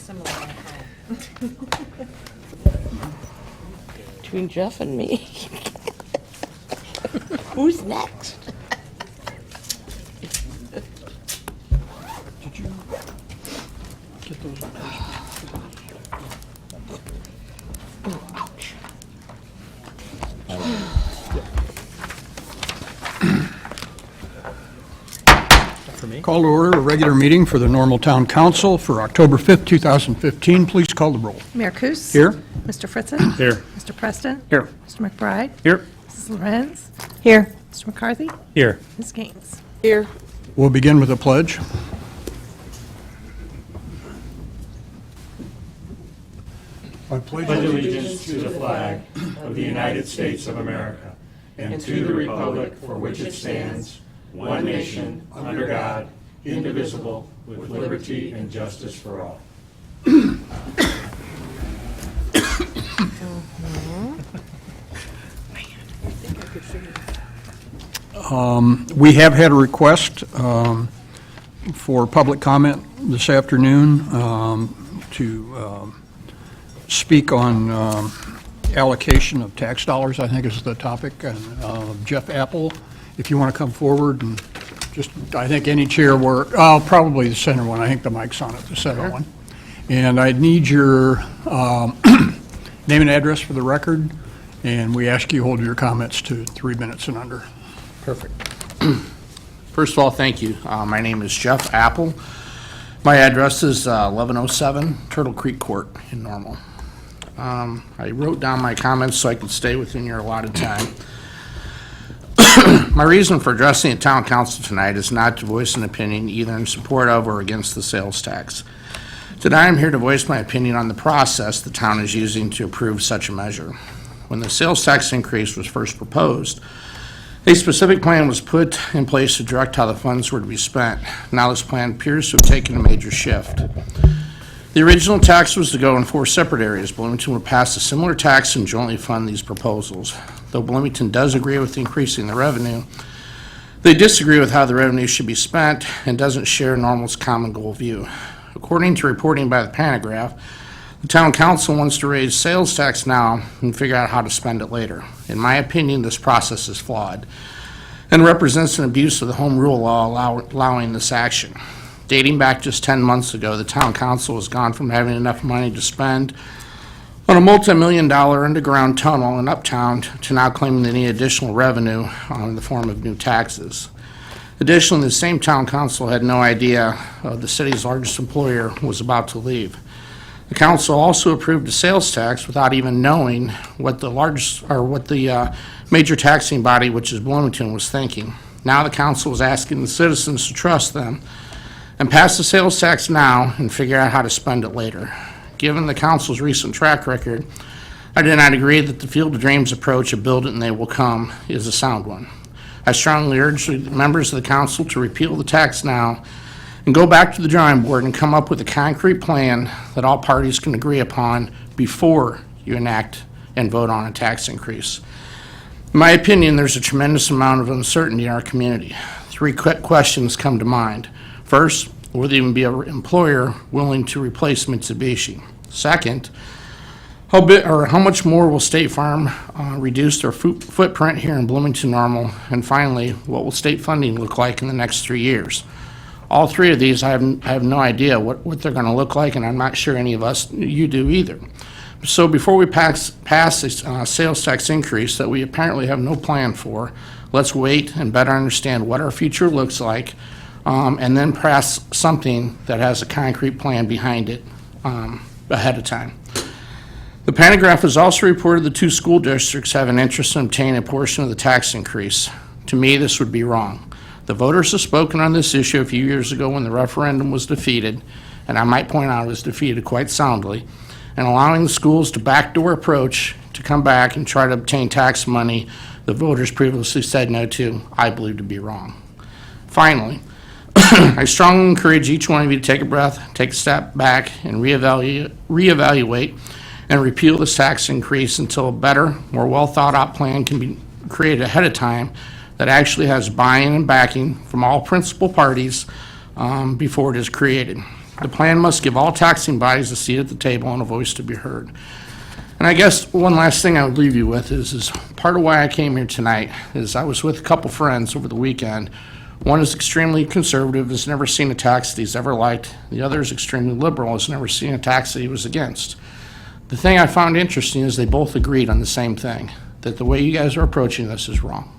similar at home. Between Jeff and me. Who's next? Did you get those? Oh, ouch. For me? Call to order a regular meeting for the Normal Town Council for October 5th, 2015. Please call the roll. Mayor Kus? Here. Mr. Fritzen? Here. Mr. Preston? Here. Mr. McBride? Here. Mrs. Lorenz? Here. Mr. McCarthy? Here. Ms. Gaines? Here. We'll begin with a pledge. I pledge pledge allegiance to the flag of the United States of America and to the republic for which it stands, one nation, under God, indivisible, with liberty and justice for all. We have had a request for public comment this afternoon to speak on allocation of tax dollars, I think is the topic. And Jeff Apple, if you want to come forward and just, I think any chair where, probably the center one, I think the mic's on it, the center one. And I'd need your name and address for the record, and we ask you hold your comments to 3 minutes and under. Perfect. First of all, thank you. My name is Jeff Apple. My address is 1107 Turtle Creek Court in Normal. I wrote down my comments so I could stay within your allotted time. My reason for addressing the town council tonight is not to voice an opinion either in support of or against the sales tax. Today I'm here to voice my opinion on the process the town is using to approve such a measure. When the sales tax increase was first proposed, a specific plan was put in place to direct how the funds were to be spent. Now this plan appears to have taken a major shift. The original tax was to go in 4 separate areas. Bloomington would pass a similar tax and jointly fund these proposals. Though Bloomington does agree with increasing the revenue, they disagree with how the revenue should be spent and doesn't share Normal's common goal view. According to reporting by the Panagraph, the town council wants to raise sales tax now and figure out how to spend it later. In my opinion, this process is flawed and represents an abuse of the home rule law allowing this action. Dating back just 10 months ago, the town council has gone from having enough money to spend on a multi-million-dollar underground tunnel in Uptown to now claiming they need additional revenue in the form of new taxes. Additionally, the same town council had no idea the city's largest employer was about to leave. The council also approved a sales tax without even knowing what the major taxing body, which is Bloomington, was thinking. Now the council is asking the citizens to trust them and pass the sales tax now and figure out how to spend it later. Given the council's recent track record, I do not agree that the Field of Dreams approach of build it and they will come is a sound one. I strongly urge the members of the council to repeal the tax now and go back to the drawing board and come up with a concrete plan that all parties can agree upon before you enact and vote on a tax increase. In my opinion, there's a tremendous amount of uncertainty in our community. 3 quick questions come to mind. First, will there even be an employer willing to replace Mitsubishi? Second, how much more will State Farm reduce their footprint here in Bloomington Normal? And finally, what will state funding look like in the next 3 years? All 3 of these, I have no idea what they're going to look like, and I'm not sure any of us, you do either. So before we pass a sales tax increase that we apparently have no plan for, let's wait and better understand what our future looks like, and then pass something that has a concrete plan behind it ahead of time. The Panagraph has also reported the 2 school districts have an interest in obtaining a portion of the tax increase. To me, this would be wrong. The voters have spoken on this issue a few years ago when the referendum was defeated, and I might point out it was defeated quite soundly, and allowing the schools to backdoor approach to come back and try to obtain tax money the voters previously said no to, I believe to be wrong. Finally, I strongly encourage each one of you to take a breath, take a step back, and reevaluate and repeal this tax increase until a better, more well-thought-out plan can be created ahead of time that actually has buy-in and backing from all principal parties before it is created. The plan must give all taxing bodies a seat at the table and a voice to be heard. And I guess one last thing I would leave you with is part of why I came here tonight is I was with a couple friends over the weekend. One is extremely conservative, has never seen a tax that he's ever liked. The other is extremely liberal, has never seen a tax that he was against. The thing I found interesting is they both agreed on the same thing, that the way you guys are approaching this is wrong.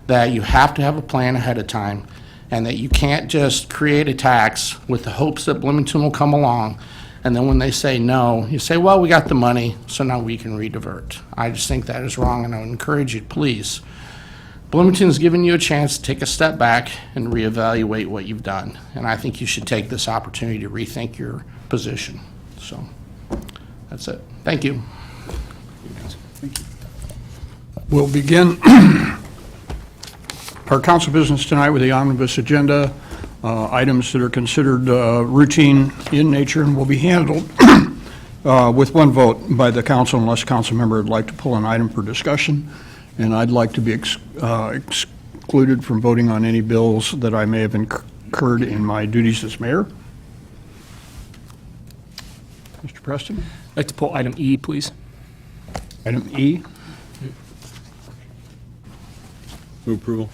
That you have to have a plan ahead of time, and that you can't just create a tax with the hopes that Bloomington will come along, and then when they say no, you say, well, we got the money, so now we can redivert. I just think that is wrong, and I would encourage you, please. Bloomington's given you a chance to take a step back and reevaluate what you've done, and I think you should take this opportunity to rethink your position. So, that's it. Thank you. We'll begin our council business tonight with the omnibus agenda, items that are considered routine in nature and will be handled with one vote by the council unless a council member would like to pull an item for discussion. And I'd like to be excluded from voting on any bills that I may have incurred in my duties as mayor. Mr. Preston? I'd like to pull item E, please. Item E. Move approval.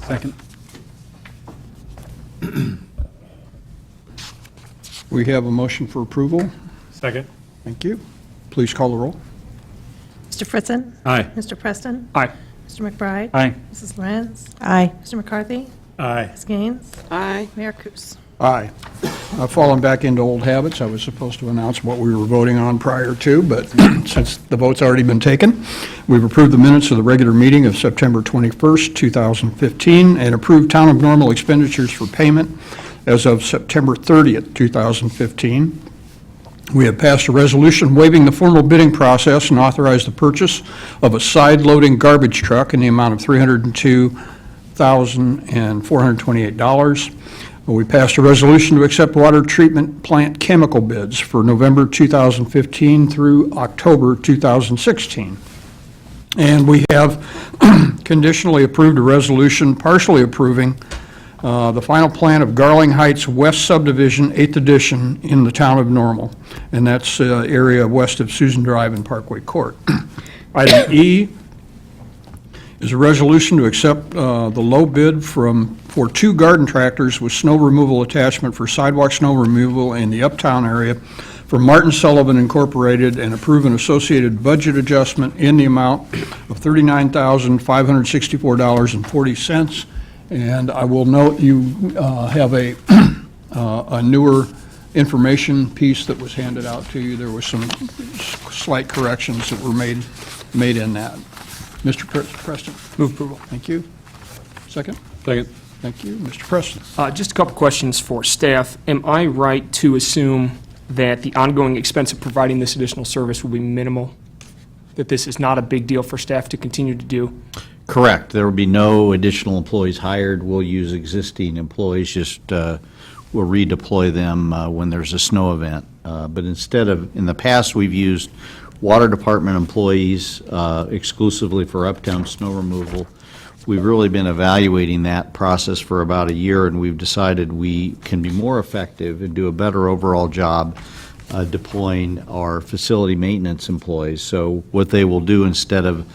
Second. We have a motion for approval. Second. Thank you. Please call the roll. Mr. Fritzen? Aye. Mr. Preston? Aye. Mr. McBride? Aye. Mrs. Lorenz? Aye. Mr. McCarthy? Aye. Ms. Gaines? Aye. Mayor Kus? Aye. I've fallen back into old habits. I was supposed to announce what we were voting on prior to, but since the vote's already been taken, we've approved the minutes of the regular meeting of September 21st, 2015, and approved town of Normal expenditures for payment as of September 30th, 2015. We have passed a resolution waiving the formal bidding process and authorized the purchase of a side-loading garbage truck in the amount of $302,428. We passed a resolution to accept water treatment plant chemical bids for November 2015 through October 2016. And we have conditionally approved a resolution partially approving the final plan of Garling Heights West Subdivision, 8th Edition, in the town of Normal, and that's area west of Susan Drive and Parkway Court. Item E is a resolution to accept the low bid for 2 garden tractors with snow removal attachment for sidewalk snow removal in the uptown area for Martin Sullivan Incorporated, and approve an associated budget adjustment in the amount of $39,564.40. And I will note you have a newer information piece that was handed out to you. There were some slight corrections that were made in that. Mr. Preston? Move approval. Thank you. Second? Second. Thank you. Mr. Preston? Just a couple questions for staff. Am I right to assume that the ongoing expense of providing this additional service will be minimal? That this is not a big deal for staff to continue to do? Correct. There will be no additional employees hired. We'll use existing employees, just we'll redeploy them when there's a snow event. But instead of, in the past, we've used water department employees exclusively for uptown snow removal. We've really been evaluating that process for about a year, and we've decided we can be more effective and do a better overall job deploying our facility maintenance employees. So what they will do, instead of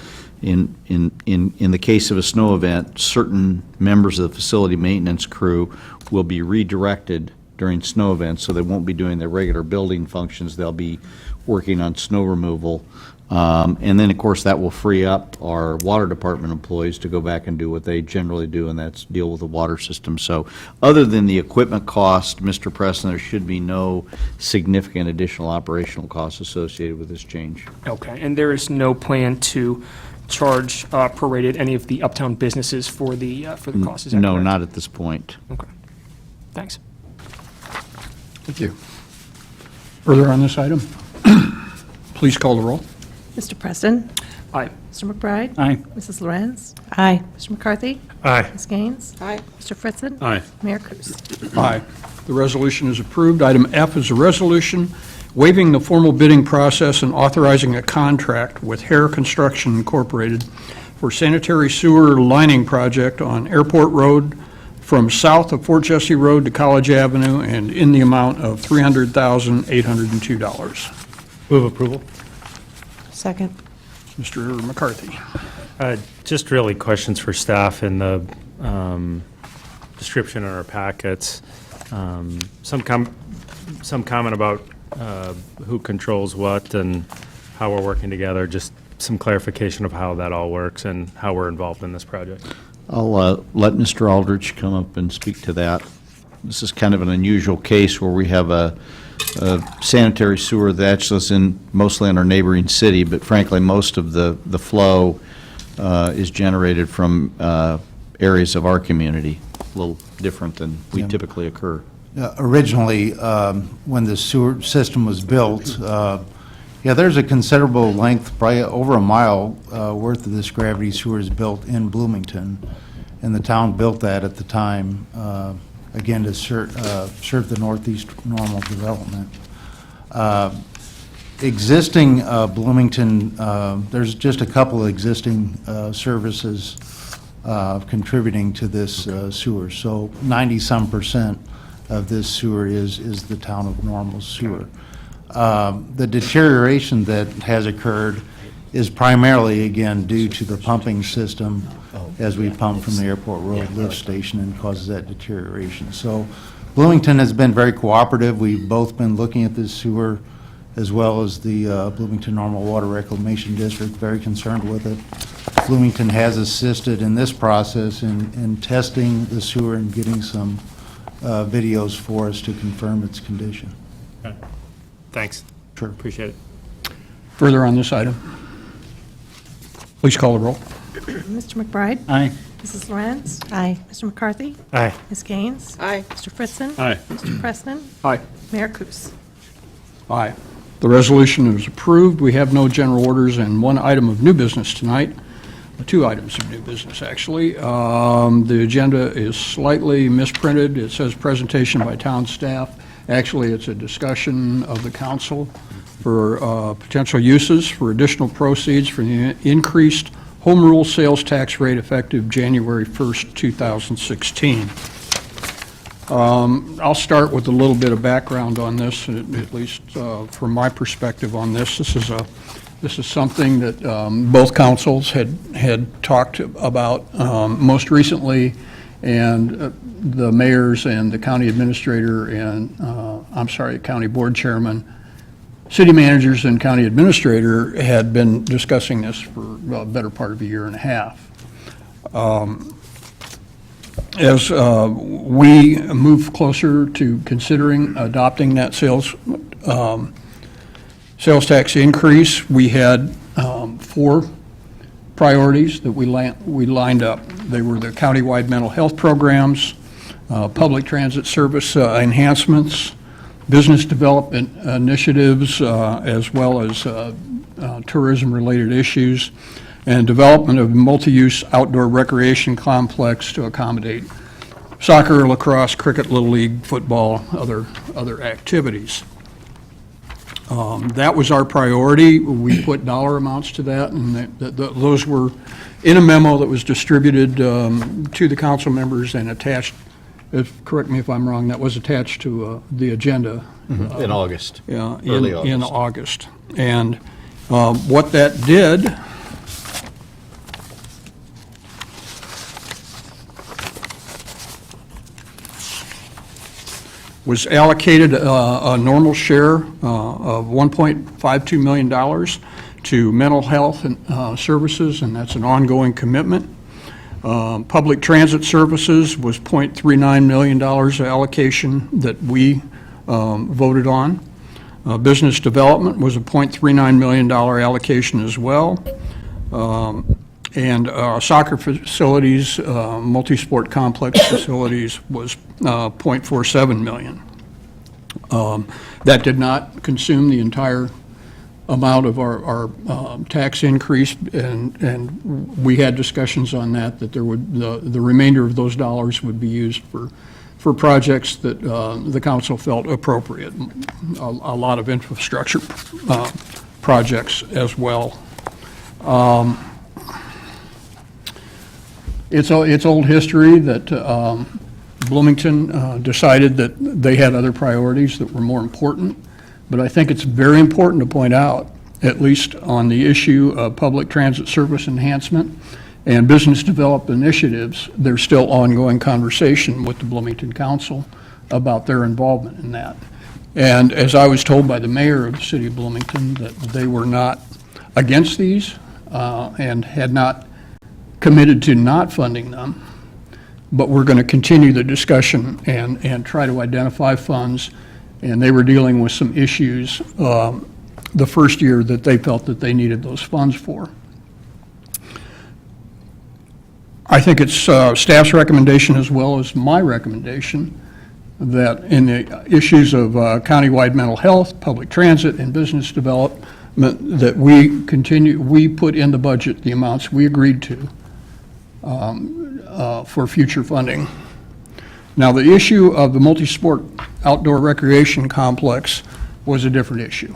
in the case of a snow event, certain members of the facility maintenance crew will be redirected during snow events, so they won't be doing their regular building functions. They'll be working on snow removal. And then, of course, that will free up our water department employees to go back and do what they generally do, and that's deal with the water system. So other than the equipment cost, Mr. Preston, there should be no significant additional operational costs associated with this change. Okay, and there is no plan to charge prorated any of the uptown businesses for the cost, is that No, correct? not at this point. Okay, thanks. Thank you. Further on this item? Please call the roll. Mr. Preston? Aye. Mr. McBride? Aye. Mrs. Lorenz? Aye. Mr. McCarthy? Aye. Ms. Gaines? Aye. Mr. Fritzen? Aye. Mayor Kus? Aye. The resolution is approved. Item F is a resolution waiving the formal bidding process and authorizing a contract with Hare Construction Incorporated for sanitary sewer lining project on Airport Road from south of Fort Jesse Road to College Avenue and in the amount of $300,802. Move approval. Second. Mr. McCarthy. Just really questions for staff in the description in our packets. Some comment about who controls what and how we're working together, just some clarification of how that all works and how we're involved in this project. I'll let Mr. Aldrich come up and speak to that. This is kind of an unusual case where we have a sanitary sewer that's in mostly in our neighboring city, but frankly, most of the flow is generated from areas of our community, a little different than we typically occur. Originally, when the sewer system was built, there's a considerable length, probably over a mile worth of this gravity sewer is built in Bloomington, and the town built that at the time, again, to serve the northeast normal development. Existing Bloomington, there's just a couple of existing services contributing to this sewer. So 90-some% of this sewer is the town of Normal's sewer. The deterioration that has occurred is primarily, again, due to the pumping system as we pump from the Airport Road lift station and causes that deterioration. So Bloomington has been very cooperative. We've both been looking at this sewer as well as the Bloomington Normal Water Reclamation District, very concerned with it. Bloomington has assisted in this process in testing the sewer and getting some videos for us to confirm its condition. Okay. Thanks. Sure. Appreciate it. Further on this item? Please call the roll. Mr. McBride? Aye. Mrs. Lorenz? Aye. Mr. McCarthy? Aye. Ms. Gaines? Aye. Mr. Fritzen? Aye. Mr. Preston? Aye. Mayor Kus? Aye. The resolution is approved. We have no general orders and one item of new business tonight. Two items of new business, actually. The agenda is slightly misprinted. It says presentation by town staff. Actually, it's a discussion of the council for potential uses for additional proceeds for the increased home rule sales tax rate effective January 1st, 2016. I'll start with a little bit of background on this, at least from my perspective on this. This is something that both councils had talked about most recently, and the mayors and the county administrator and, county board chairman, city managers and county administrator had been discussing this for a better part of a year and a half. As we move closer to considering adopting that sales tax increase, we had 4 priorities that we lined up. They were the countywide mental health programs, public transit service enhancements, business development initiatives, as well as tourism-related issues, and development of multi-use outdoor recreation complex to accommodate soccer, lacrosse, cricket, little league, football, other activities. That was our priority. We put dollar amounts to that, and those were in a memo that was distributed to the council members and attached, correct me if I'm wrong, that was attached to the agenda. In August. Yeah, Early in August. August. And what that did was allocated a normal share of $1.52 million to mental health and services, and that's an ongoing commitment. Public transit services was $0.39 million allocation that we voted on. Business development was a $0.39 million allocation as well. And soccer facilities, multi-sport complex facilities was $0.47 million. That did not consume the entire amount of our tax increase, and we had discussions on that there would the remainder of those dollars would be used for projects that the council felt appropriate. A lot of infrastructure projects as well. It's old history that Bloomington decided that they had other priorities that were more important. But I think it's very important to point out, at least on the issue of public transit service enhancement and business development initiatives, there's still ongoing conversation with the Bloomington Council about their involvement in that. And as I was told by the mayor of the city of Bloomington, that they were not against these and had not committed to not funding them, but we're going to continue the discussion and try to identify funds. And they were dealing with some issues the first year that they felt that they needed those funds for. I think it's staff's recommendation as well as my recommendation that in the issues of countywide mental health, public transit, and business development, that we put in the budget the amounts we agreed to for future funding. Now, the issue of the multi-sport outdoor recreation complex was a different issue.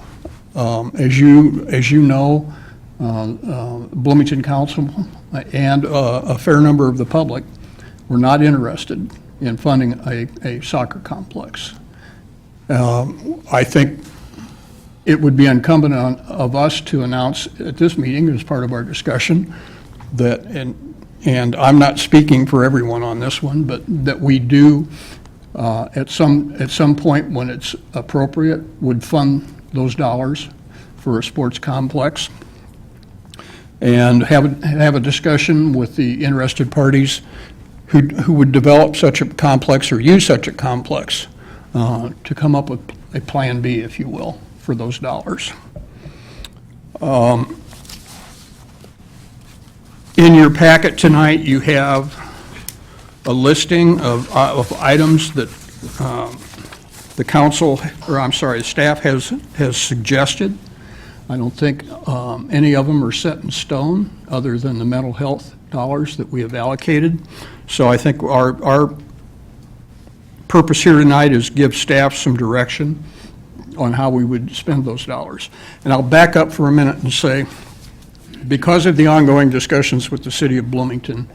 As you know, Bloomington Council and a fair number of the public were not interested in funding a soccer complex. I think it would be incumbent of us to announce at this meeting, as part of our discussion, that, and I'm not speaking for everyone on this one, but that we do, at some point when it's appropriate, would fund those dollars for a sports complex, and have a discussion with the interested parties who would develop such a complex or use such a complex to come up with a plan B, if you will, for those dollars. In your packet tonight, you have a listing of items that the council, or I'm sorry, the staff has suggested. I don't think any of them are set in stone, other than the mental health dollars that we have allocated. So I think our purpose here tonight is give staff some direction on how we would spend those dollars. And I'll back up for a minute and say, because of the ongoing discussions with the city of Bloomington,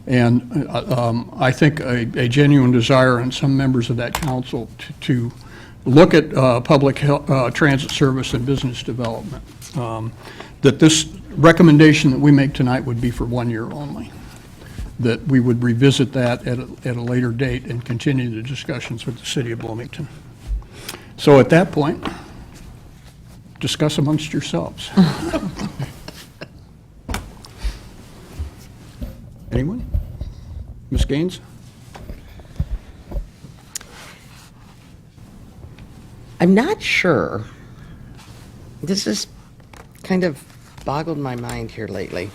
and I think a genuine desire in some members of that council to look at public transit service and business development, that this recommendation that we make tonight would be for 1 year only, that we would revisit that at a later date and continue the discussions with the city of Bloomington. So at that point, discuss amongst yourselves. Anyone? Ms. Gaines? I'm not sure. This has kind of boggled my mind here lately.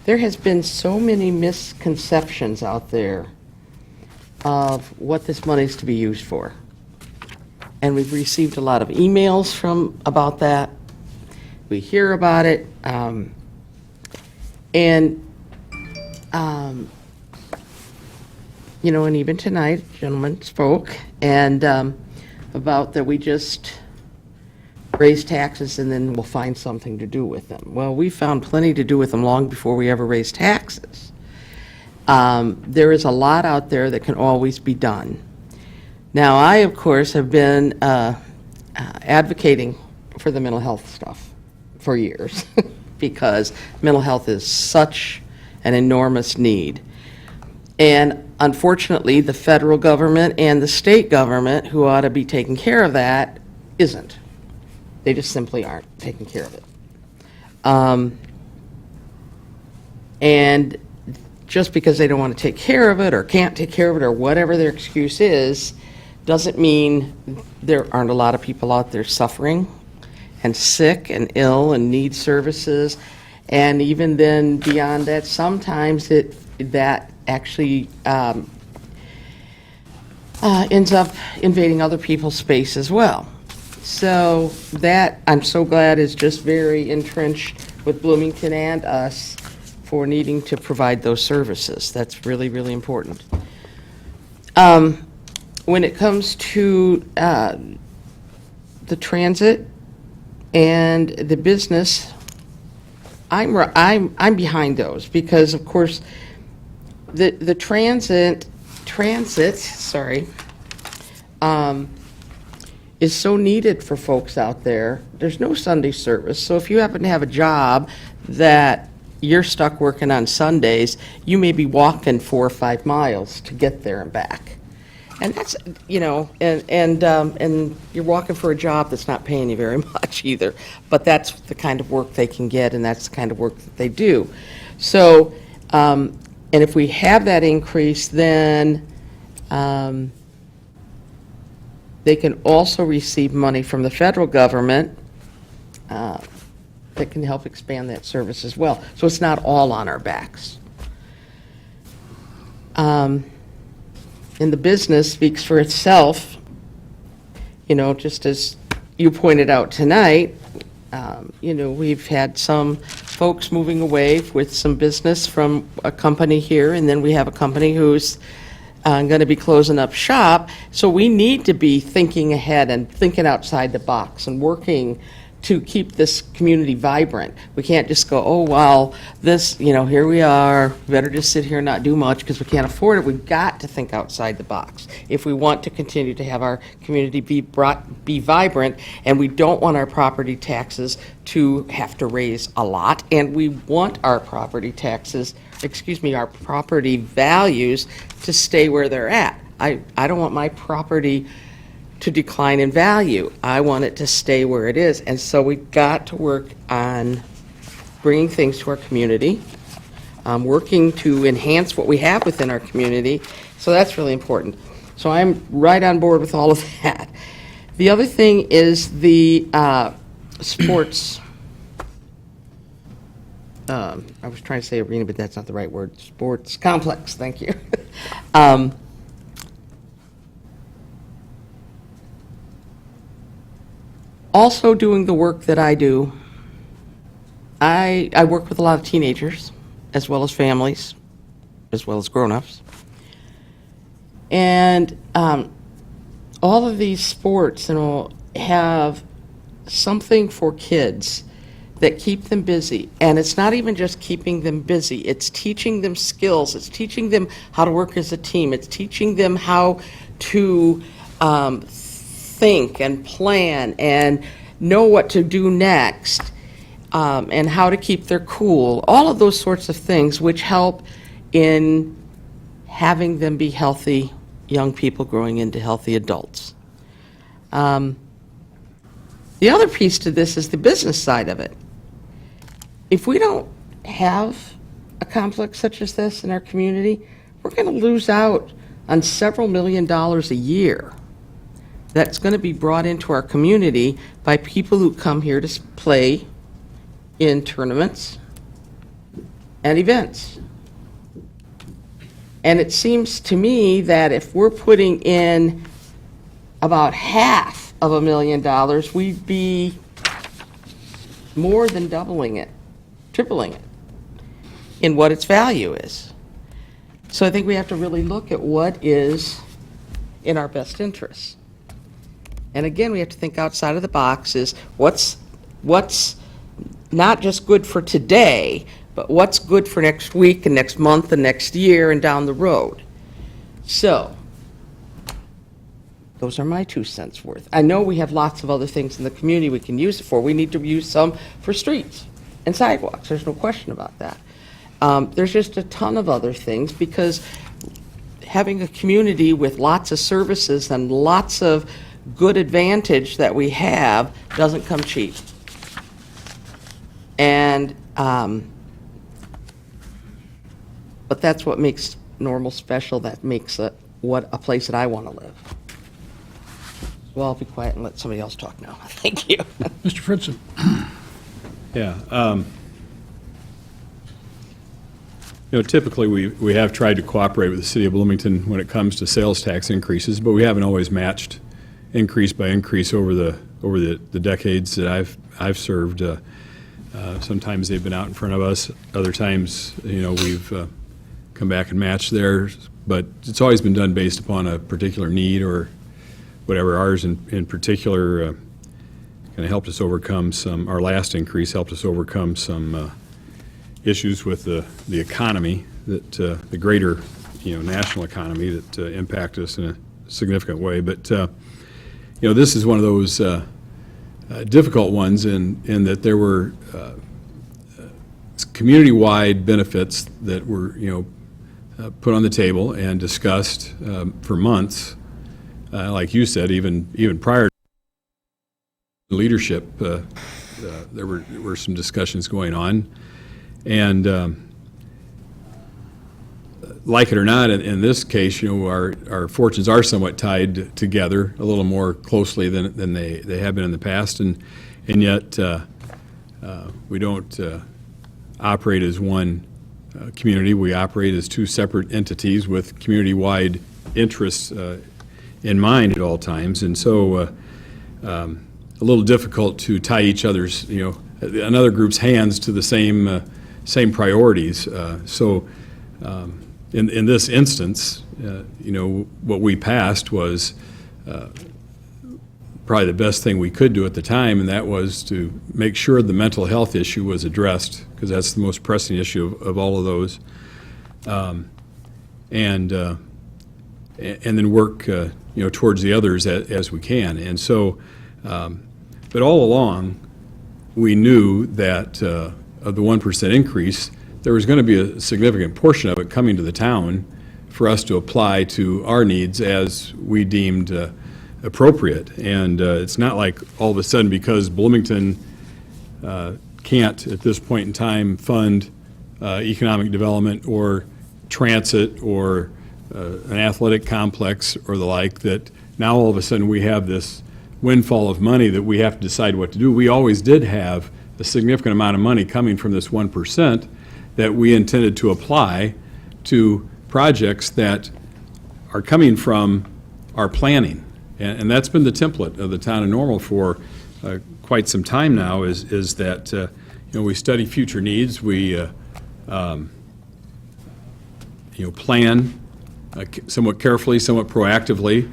There has been so many misconceptions out there of what this money is to be used for. And we've received a lot of emails about that. We hear about it. You know, and even tonight, a gentleman spoke and about that we just raise taxes and then we'll find something to do with them. Well, we found plenty to do with them long before we ever raised taxes. There is a lot out there that can always be done. Now, I, of course, have been advocating for the mental health stuff for years because mental health is such an enormous need. And unfortunately, the federal government and the state government, who ought to be taking care of that, isn't. They just simply aren't taking care of it. And just because they don't want to take care of it or can't take care of it or whatever their excuse is, doesn't mean there aren't a lot of people out there suffering and sick and ill and need services. And even then, beyond that, sometimes that actually ends up invading other people's space as well. So that, I'm so glad, is just very entrenched with Bloomington and us for needing to provide those services. That's really, really important. When it comes to the transit and the business, I'm behind those because, of course, the transit transit, is so needed for folks out there. There's no Sunday service, so if you happen to have a job that you're stuck working on Sundays, you may be walking 4 or 5 miles to get there and back. And that's, and you're walking for a job that's not paying you very much either. But that's the kind of work they can get, and that's the kind of work that they do. So, and if we have that increase, then they can also receive money from the federal government that can help expand that service as well. So it's not all on our backs. And the business speaks for itself, just as you pointed out tonight. We've had some folks moving away with some business from a company here, and then we have a company who's going to be closing up shop. So we need to be thinking ahead and thinking outside the box and working to keep this community vibrant. We can't just go, oh, well, this, here we are, we better just sit here and not do much because we can't afford it. We've got to think outside the box if we want to continue to have our community be vibrant, and we don't want our property taxes to have to raise a lot, and we want our property values to stay where they're at. I don't want my property to decline in value. I want it to stay where it is. And so we've got to work on bringing things to our community, working to enhance what we have within our community. So that's really important. So I'm right on board with all of that. The other thing is the sports. I was trying to say arena, but that's not the right word. Sports complex, thank you. Also doing the work that I do, I work with a lot of teenagers, as well as families, as well as grown-ups. And all of these sports have something for kids that keep them busy. And it's not even just keeping them busy, it's teaching them skills, it's teaching them how to work as a team, it's teaching them how to think and plan and know what to do next, and how to keep their cool, all of those sorts of things which help in having them be healthy young people growing into healthy adults. The other piece to this is the business side of it. If we don't have a complex such as this in our community, we're going to lose out on several $1 million a year that's going to be brought into our community by people who come here to play in tournaments and events. And it seems to me that if we're putting in about half of $1 million, we'd be more than doubling it, tripling it in what its value is. So I think we have to really look at what is in our best interests. And again, we have to think outside of the box is what's not just good for today, but what's good for next week and next month and next year and down the road. So those are my 2 cents worth. I know we have lots of other things in the community we can use it for. We need to use some for streets and sidewalks. There's no question about that. There's just a ton of other things because having a community with lots of services and lots of good advantage that we have doesn't come cheap. And but that's what makes Normal special. That makes it a place that I want to live. Well, I'll be quiet and let somebody else talk now. Thank you. Mr. Fritzen. Yeah. Typically, we have tried to cooperate with the city of Bloomington when it comes to sales tax increases, but we haven't always matched increase by increase over the decades that I've served. Sometimes they've been out in front of us. Other times, we've come back and matched theirs. But it's always been done based upon a particular need or whatever. Ours in particular kind of helped us overcome our last increase helped us overcome some issues with the economy, that the greater national economy that impact us in a significant way. But, this is one of those difficult ones in that there were community-wide benefits that were, put on the table and discussed for months. Like you said, even prior to leadership, there were some discussions going on. And like it or not, in this case, our fortunes are somewhat tied together a little more closely than they have been in the past, and yet we don't operate as one community. We operate as two separate entities with community-wide interests in mind at all times, and so a little difficult to tie each other's, another group's hands to the same priorities. In this instance, what we passed was probably the best thing we could do at the time, and that was to make sure the mental health issue was addressed, because that's the most pressing issue of all of those, and then work towards the others as we can. And so, but all along, we knew that of the 1% increase, there was going to be a significant portion of it coming to the town for us to apply to our needs as we deemed appropriate. And it's not like all of a sudden, because Bloomington can't at this point in time fund economic development or transit or an athletic complex or the like, that now all of a sudden we have this windfall of money that we have to decide what to do. We always did have a significant amount of money coming from this 1% that we intended to apply to projects that are coming from our planning. And that's been the template of the town of Normal for quite some time now, is that we study future needs, we plan somewhat carefully, somewhat proactively.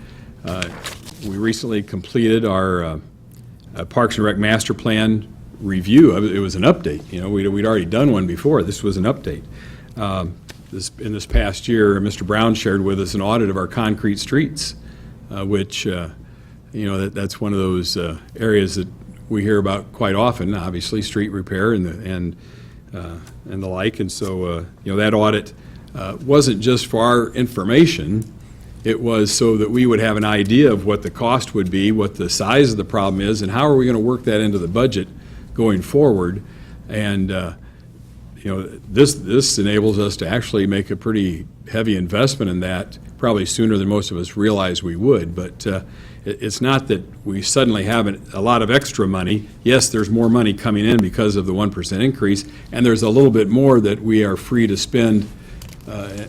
We recently completed our Parks and Rec Master Plan review. It was an update. We'd already done one before. This was an update. In this past year, Mr. Brown shared with us an audit of our concrete streets, which that's one of those areas that we hear about quite often. Obviously, street repair and the like. And so that audit wasn't just for our information. It was so that we would have an idea of what the cost would be, what the size of the problem is, and how are we going to work that into the budget going forward. And this enables us to actually make a pretty heavy investment in that, probably sooner than most of us realize we would. But it's not that we suddenly have a lot of extra money. Yes, there's more money coming in because of the 1% increase, and there's a little bit more that we are free to spend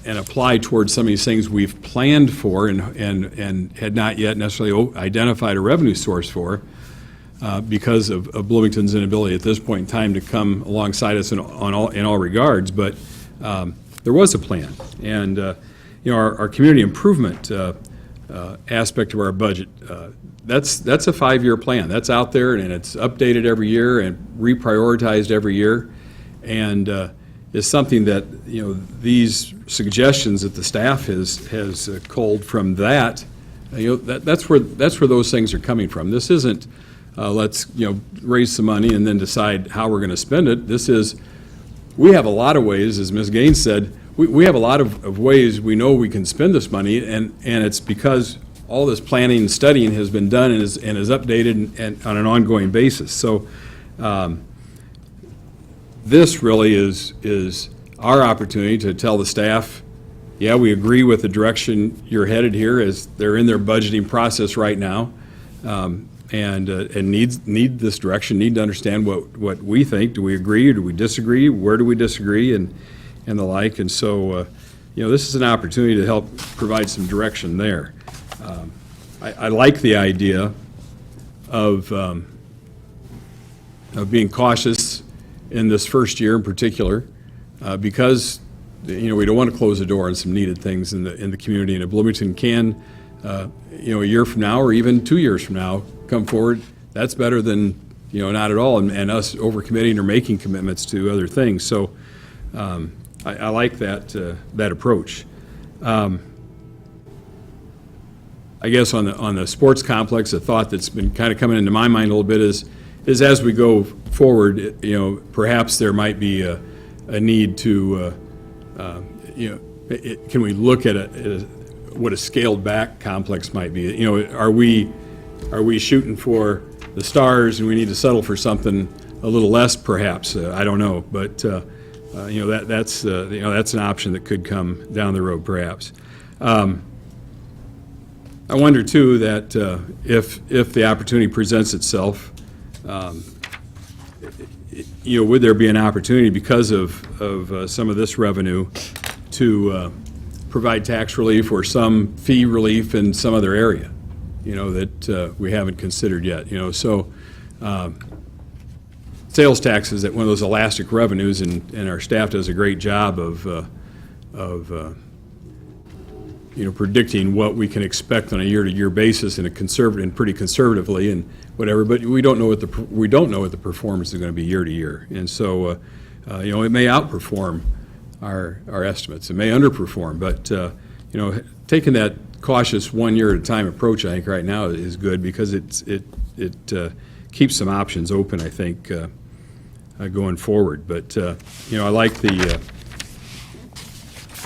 and apply towards some of these things we've planned for and had not yet necessarily identified a revenue source for. Because of Bloomington's inability at this point in time to come alongside us in all regards. But there was a plan. And our community improvement aspect of our budget, that's a 5-year plan. That's out there, and it's updated every year and reprioritized every year. And is something that, these suggestions that the staff has culled from that, that's where those things are coming from. This isn't let's raise some money and then decide how we're going to spend it. We have a lot of ways, as Ms. Gaines said, we have a lot of ways we know we can spend this money, and it's because all this planning and studying has been done and is updated and on an ongoing basis. So this really is our opportunity to tell the staff, yeah, we agree with the direction you're headed here, as they're in their budgeting process right now. And need this direction, need to understand what we think. Do we agree or do we disagree? Where do we disagree, and the like? And so, this is an opportunity to help provide some direction there. I like the idea of being cautious in this first year in particular, because we don't want to close the door on some needed things in the community. And if Bloomington can, a year from now or even 2 years from now, come forward, that's better than not at all, and us overcommitting or making commitments to other things. So I like that approach. I guess on the sports complex, a thought that's been kind of coming into my mind a little bit is as we go forward, perhaps there might be a need to, can we look at what a scaled back complex might be? Are we shooting for the stars and we need to settle for something a little less, perhaps? I don't know, but that's an option that could come down the road, perhaps. I wonder too that if the opportunity presents itself, would there be an opportunity because of some of this revenue to provide tax relief or some fee relief in some other area, that we haven't considered yet. So sales tax is one of those elastic revenues, and our staff does a great job of predicting what we can expect on a year-to-year basis and pretty conservatively and whatever. But we don't know what the performance is going to be year to year, and so it may outperform our estimates. It may underperform, but taking that cautious 1 year at a time approach, I think right now is good because it keeps some options open, I think, going forward. But I like the.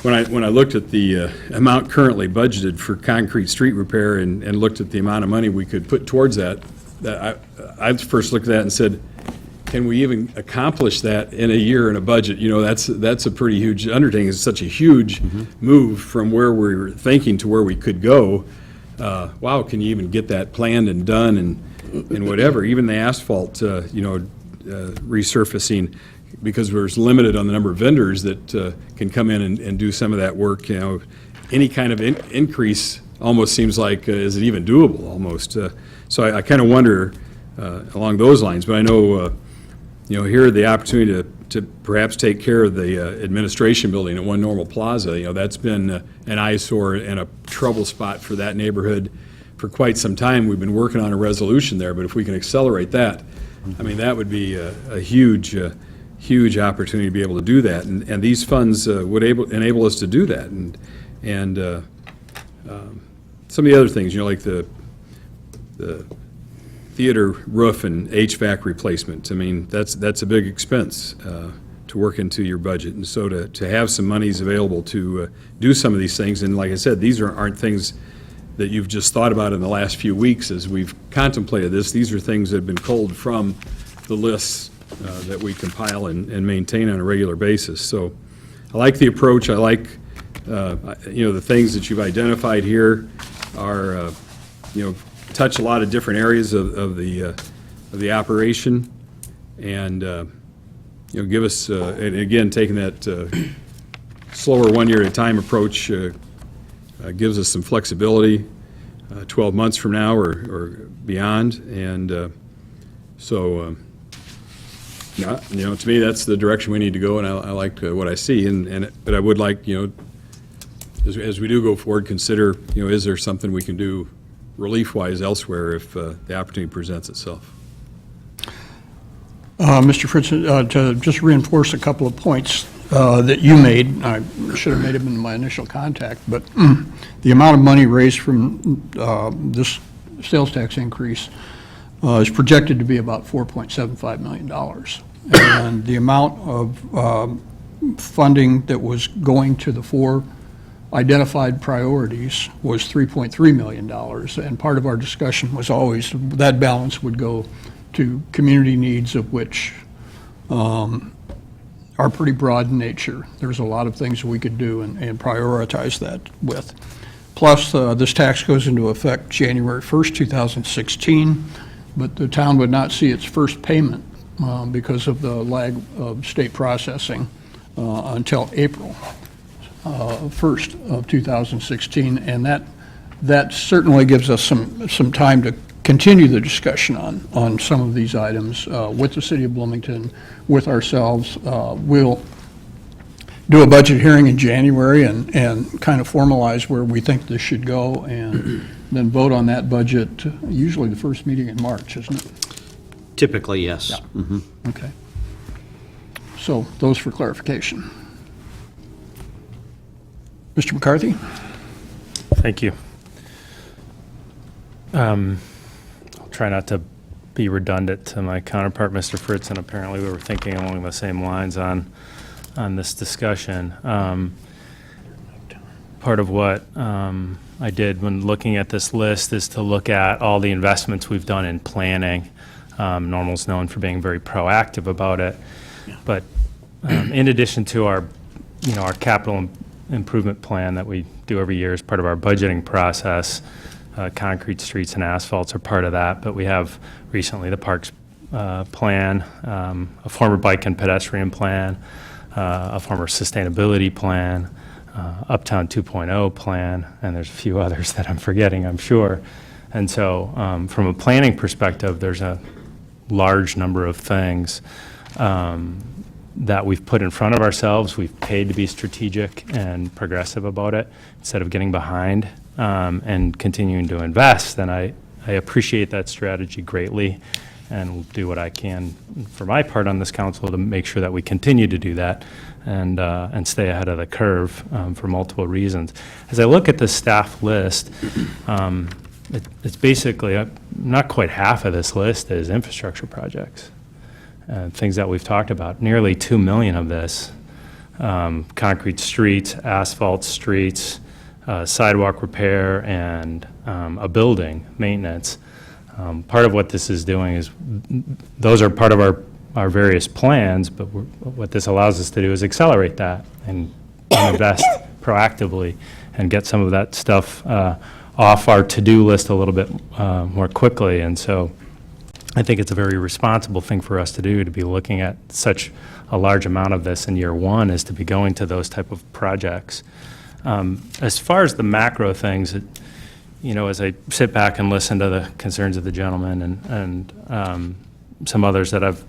When I looked at the amount currently budgeted for concrete street repair and looked at the amount of money we could put towards that I first looked at that and said, can we even accomplish that in a year in a budget? That's a pretty huge undertaking. It's such a huge move from where we were thinking to where we could go. Wow, can you even get that planned and done and whatever? Even the asphalt, resurfacing, because we're limited on the number of vendors that can come in and do some of that work. Any kind of increase almost seems like, is it even doable almost? So I kind of wonder along those lines, but I know, here the opportunity to perhaps take care of the administration building at One Normal Plaza, that's been an eyesore and a trouble spot for that neighborhood for quite some time. We've been working on a resolution there, but if we can accelerate that, I mean, that would be a huge opportunity to be able to do that, and these funds would enable us to do that, and some of the other things, like the theater roof and HVAC replacement. I mean, that's a big expense to work into your budget, and so to have some monies available to do some of these things, and like I said, these aren't things that you've just thought about in the last few weeks as we've contemplated this. These are things that have been culled from the lists that we compile and maintain on a regular basis. So I like the approach. I like, the things that you've identified here are, touch a lot of different areas of the operation, and, give us, and again, taking that slower 1 year at a time approach gives us some flexibility 12 months from now or beyond, and to me, that's the direction we need to go, and I like what I see. But I would like, as we do go forward, consider, is there something we can do relief-wise elsewhere if the opportunity presents itself? Mr. Fritz, to just reinforce a couple of points that you made, I should have made them in my initial contact, but the amount of money raised from this sales tax increase is projected to be about $4.75 million. And the amount of funding that was going to the four identified priorities was $3.3 million. And part of our discussion was always that balance would go to community needs, of which are pretty broad in nature. There's a lot of things we could do and prioritize that with. Plus, this tax goes into effect January 1st, 2016, but the town would not see its first payment because of the lag of state processing until April 1st of 2016, and that certainly gives us some time to continue the discussion on some of these items with the City of Bloomington, with ourselves. We'll do a budget hearing in January and kind of formalize where we think this should go, and then vote on that budget, usually the first meeting in March, isn't it? Typically, yes. Yeah. Okay. So those for clarification. Mr. McCarthy? Thank you. I'll try not to be redundant to my counterpart, Mr. Fritz, and apparently we were thinking along the same lines on this discussion. Part of what I did when looking at this list is to look at all the investments we've done in planning. Normal's known for being very proactive about it, but in addition to our capital improvement plan that we do every year as part of our budgeting process, concrete streets and asphalts are part of that, but we have recently the parks plan, a former bike and pedestrian plan, a former sustainability plan, Uptown 2.0 plan, and there's a few others that I'm forgetting, I'm sure. And so from a planning perspective, there's a large number of things that we've put in front of ourselves. We've paid to be strategic and progressive about it instead of getting behind and continuing to invest. And I appreciate that strategy greatly and will do what I can for my part on this council to make sure that we continue to do that and stay ahead of the curve for multiple reasons. As I look at the staff list, it's basically not quite half of this list is infrastructure projects. Things that we've talked about, nearly 2 million of this, concrete streets, asphalt streets, sidewalk repair, and a building maintenance. Part of what this is doing is, those are part of our various plans, but what this allows us to do is accelerate that and invest proactively and get some of that stuff off our to-do list a little bit more quickly. And so I think it's a very responsible thing for us to do, to be looking at such a large amount of this in year one, is to be going to those type of projects. As far as the macro things, as I sit back and listen to the concerns of the gentleman and some others that I've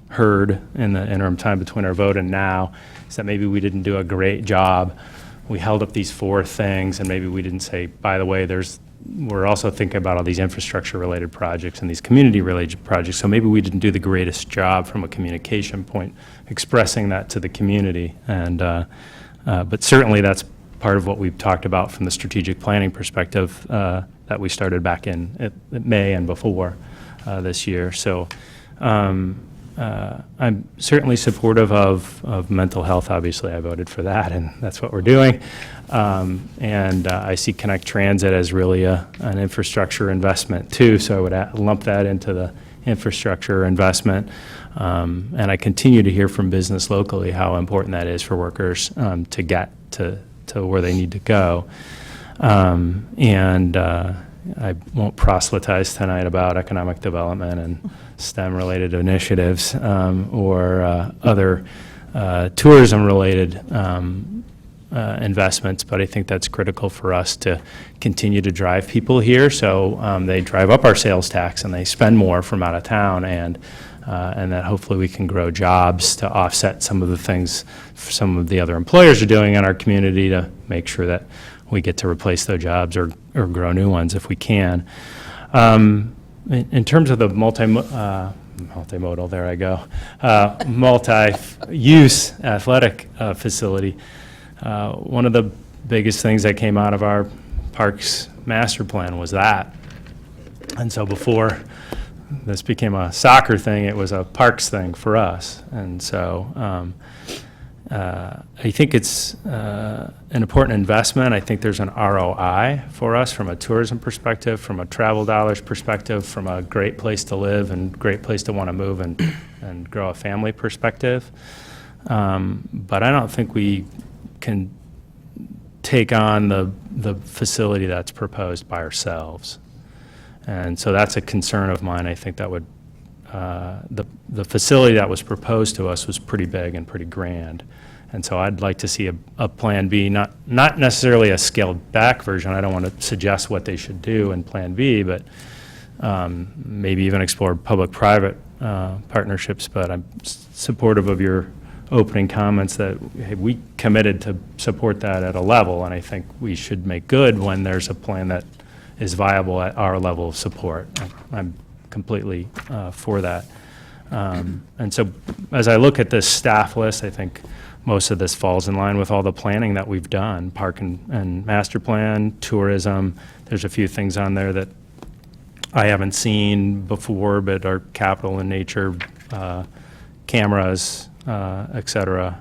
heard in the interim time between our vote and now, is that maybe we didn't do a great job. We held up these 4 things, and maybe we didn't say, by the way, we're also thinking about all these infrastructure-related projects and these community-related projects, so maybe we didn't do the greatest job from a communication point, expressing that to the community. And but certainly that's part of what we've talked about from the strategic planning perspective that we started back in May and before this year. So I'm certainly supportive of mental health. Obviously, I voted for that, and that's what we're doing. And I see Connect Transit as really an infrastructure investment too, so I would lump that into the infrastructure investment. And I continue to hear from business locally how important that is for workers to get to where they need to go. I won't proselytize tonight about economic development and STEM-related initiatives or other tourism-related investments, but I think that's critical for us to continue to drive people here, so they drive up our sales tax and they spend more from out of town, and that hopefully we can grow jobs to offset some of the things some of the other employers are doing in our community to make sure that we get to replace those jobs or grow new ones if we can. In terms of the multimodal, there I go, multi-use athletic facility, one of the biggest things that came out of our parks master plan was that. And so before this became a soccer thing, it was a parks thing for us. And so I think it's an important investment. I think there's an ROI for us from a tourism perspective, from a travel dollars perspective, from a great place to live and great place to want to move and grow a family perspective. But I don't think we can take on the facility that's proposed by ourselves. And so that's a concern of mine. I think that would, the facility that was proposed to us was pretty big and pretty grand. And so I'd like to see a plan B, not necessarily a scaled back version. I don't want to suggest what they should do in plan B, but maybe even explore public-private partnerships. But I'm supportive of your opening comments that, hey, we committed to support that at a level, and I think we should make good when there's a plan that is viable at our level of support. I'm completely for that. And so as I look at this staff list, I think most of this falls in line with all the planning that we've done, park and master plan, tourism. There's a few things on there that I haven't seen before, but are capital in nature, cameras, et cetera,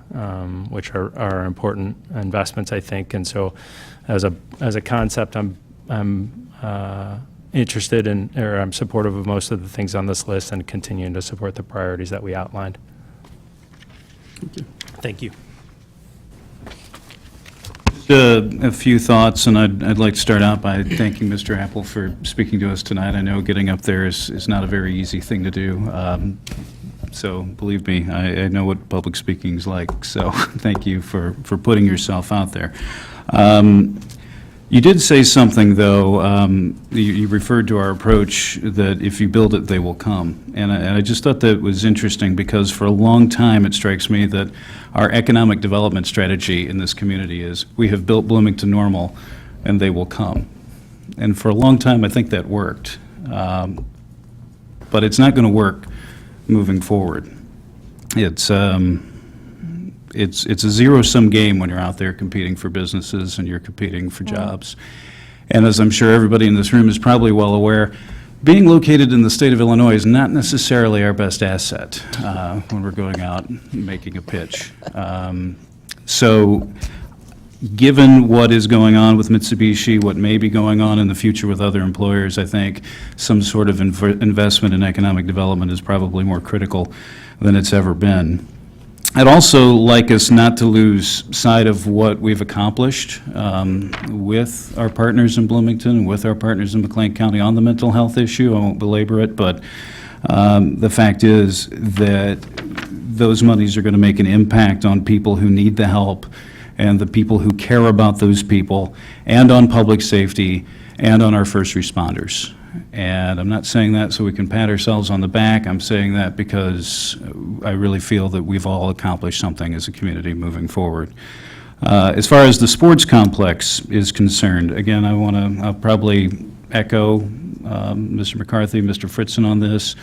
which are important investments, I think. And so as a concept, I'm interested in, or I'm supportive of most of the things on this list and continuing to support the priorities that we outlined. Thank you. A few thoughts, and I'd like to start out by thanking Mr. Apple for speaking to us tonight. I know getting up there is not a very easy thing to do. So believe me, I know what public speaking is like, so thank you for putting yourself out there. You did say something, though, you referred to our approach that if you build it, they will come. And I just thought that was interesting because for a long time, it strikes me that our economic development strategy in this community is we have built Bloomington Normal and they will come. And for a long time, I think that worked. But it's not going to work moving forward. It's a zero-sum game when you're out there competing for businesses and you're competing for jobs. And as I'm sure everybody in this room is probably well aware, being located in the state of Illinois is not necessarily our best asset when we're going out and making a pitch. So given what is going on with Mitsubishi, what may be going on in the future with other employers, I think some sort of investment in economic development is probably more critical than it's ever been. I'd also like us not to lose sight of what we've accomplished with our partners in Bloomington, with our partners in McLean County on the mental health issue. I won't belabor it, but the fact is that those monies are going to make an impact on people who need the help and the people who care about those people, and on public safety, and on our first responders. And I'm not saying that so we can pat ourselves on the back. I'm saying that because I really feel that we've all accomplished something as a community moving forward. As far as the sports complex is concerned, again, I'll probably echo Mr. McCarthy, Mr. Fritzen on this.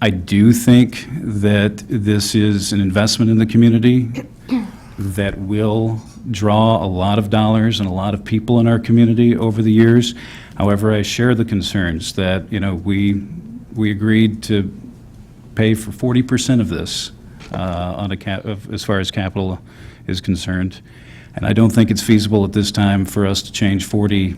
I do think that this is an investment in the community that will draw a lot of dollars and a lot of people in our community over the years. However, I share the concerns that, we agreed to pay for 40% of this as far as capital is concerned. And I don't think it's feasible at this time for us to change 40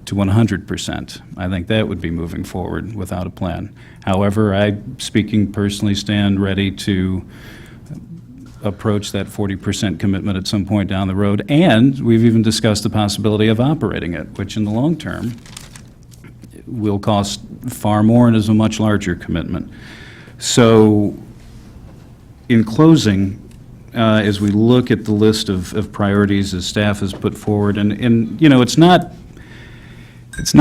to 100%. I think that would be moving forward without a plan. However, I, speaking personally, stand ready to approach that 40% commitment at some point down the road, and we've even discussed the possibility of operating it, which in the long term will cost far more and is a much larger commitment. So in closing, as we look at the list of priorities as staff has put forward, and it's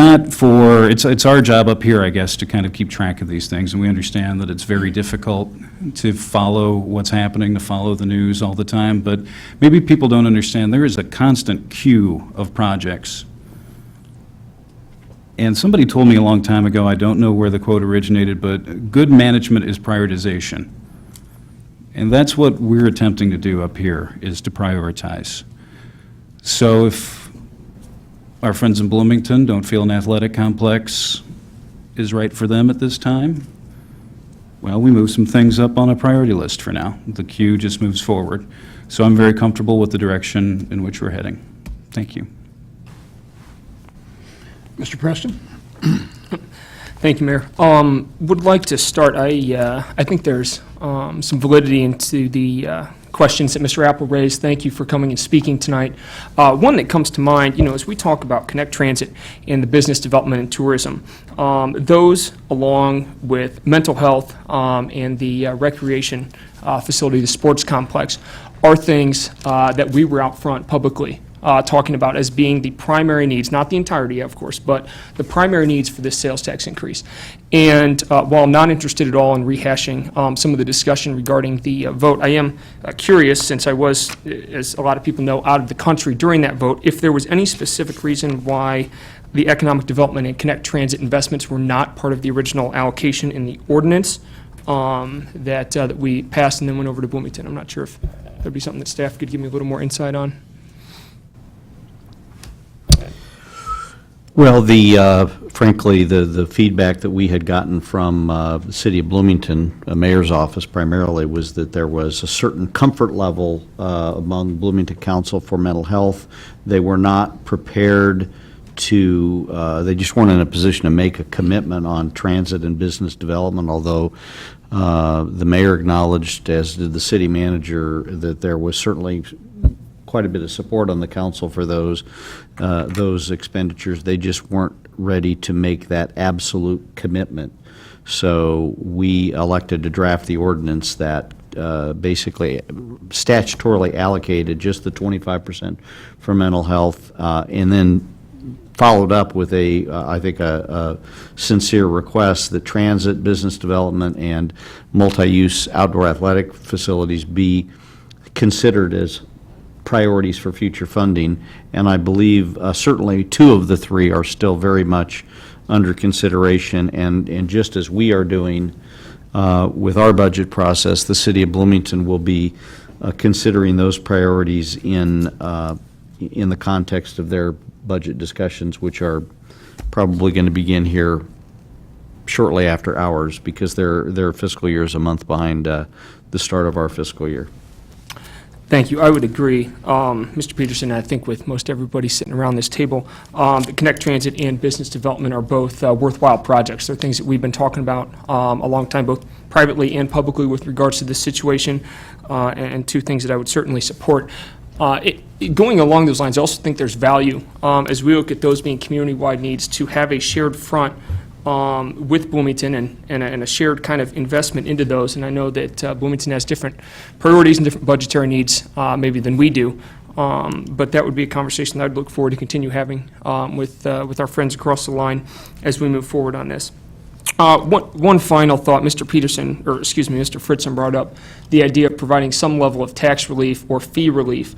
our job up here, I guess, to kind of keep track of these things, and we understand that it's very difficult to follow what's happening, to follow the news all the time, but maybe people don't understand there is a constant queue of projects. And somebody told me a long time ago, I don't know where the quote originated, but good management is prioritization. And that's what we're attempting to do up here, is to prioritize. So if our friends in Bloomington don't feel an athletic complex is right for them at this time, well, we move some things up on a priority list for now. The queue just moves forward. So I'm very comfortable with the direction in which we're heading. Thank you. Mr. Preston? Thank you, Mayor. Would like to start, I think there's some validity into the questions that Mr. Apple raised. Thank you for coming and speaking tonight. One that comes to mind, as we talk about Connect Transit and the business development and tourism, those along with mental health and the recreation facility, the sports complex, are things that we were out front publicly talking about as being the primary needs, not the entirety, of course, but the primary needs for this sales tax increase. And while I'm not interested at all in rehashing some of the discussion regarding the vote, I am curious, since I was, as a lot of people know, out of the country during that vote, if there was any specific reason why the economic development and Connect Transit investments were not part of the original allocation in the ordinance that we passed and then went over to Bloomington. I'm not sure if that'd be something that staff could give me a little more insight on. Well, frankly, the feedback that we had gotten from the city of Bloomington, mayor's office primarily, was that there was a certain comfort level among Bloomington Council for Mental Health. They were not prepared to, they just weren't in a position to make a commitment on transit and business development, although the mayor acknowledged, as did the city manager, that there was certainly quite a bit of support on the council for those expenditures. They just weren't ready to make that absolute commitment. So we elected to draft the ordinance that basically statutorily allocated just the 25% for mental health, and then followed up with I think a sincere request that transit, business development, and multi-use outdoor athletic facilities be considered as priorities for future funding, and I believe certainly two of the three are still very much under consideration, and just as we are doing with our budget process, the city of Bloomington will be considering those priorities in the context of their budget discussions, which are probably going to begin here shortly after ours, because their fiscal year is a month behind the start of our fiscal year. Thank you. I would agree, Mr. Peterson. I think with most everybody sitting around this table, the Connect Transit and business development are both worthwhile projects. They're things that we've been talking about a long time, both privately and publicly, with regards to this situation, and two things that I would certainly support. Going along those lines, I also think there's value, as we look at those being community-wide needs, to have a shared front with Bloomington and a shared kind of investment into those. And I know that Bloomington has different priorities and different budgetary needs maybe than we do. But that would be a conversation that I'd look forward to continue having with our friends across the line as we move forward on this. One final thought, Mr. Fritzen brought up the idea of providing some level of tax relief or fee relief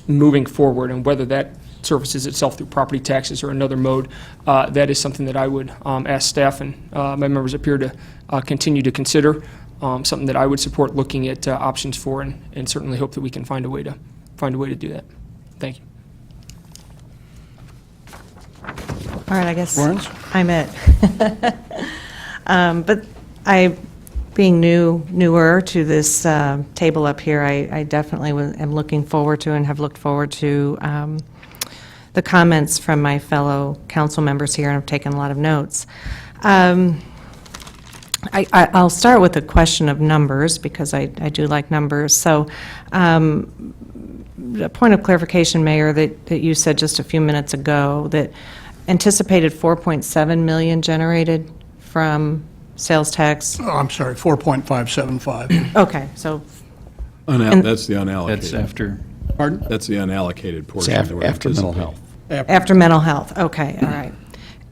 moving forward, and whether that services itself through property taxes or another mode. That is something that I would ask staff and my members up here to continue to consider, something that I would support looking at options for, and certainly hope that we can find a way to do that. Thank you. All right, I guess Lawrence? I'm it. But being newer to this table up here, I definitely am looking forward to and have looked forward to the comments from my fellow council members here, and I've taken a lot of notes. I'll start with a question of numbers, because I do like numbers. So a point of clarification, Mayor, that you said just a few minutes ago, that anticipated 4.7 million generated from sales tax. Oh, I'm sorry, 4.575. Okay, so, That's the unallocated. That's after. Pardon? That's the unallocated portion. It's that we're after mental anticipating. health. after mental health, okay, all right.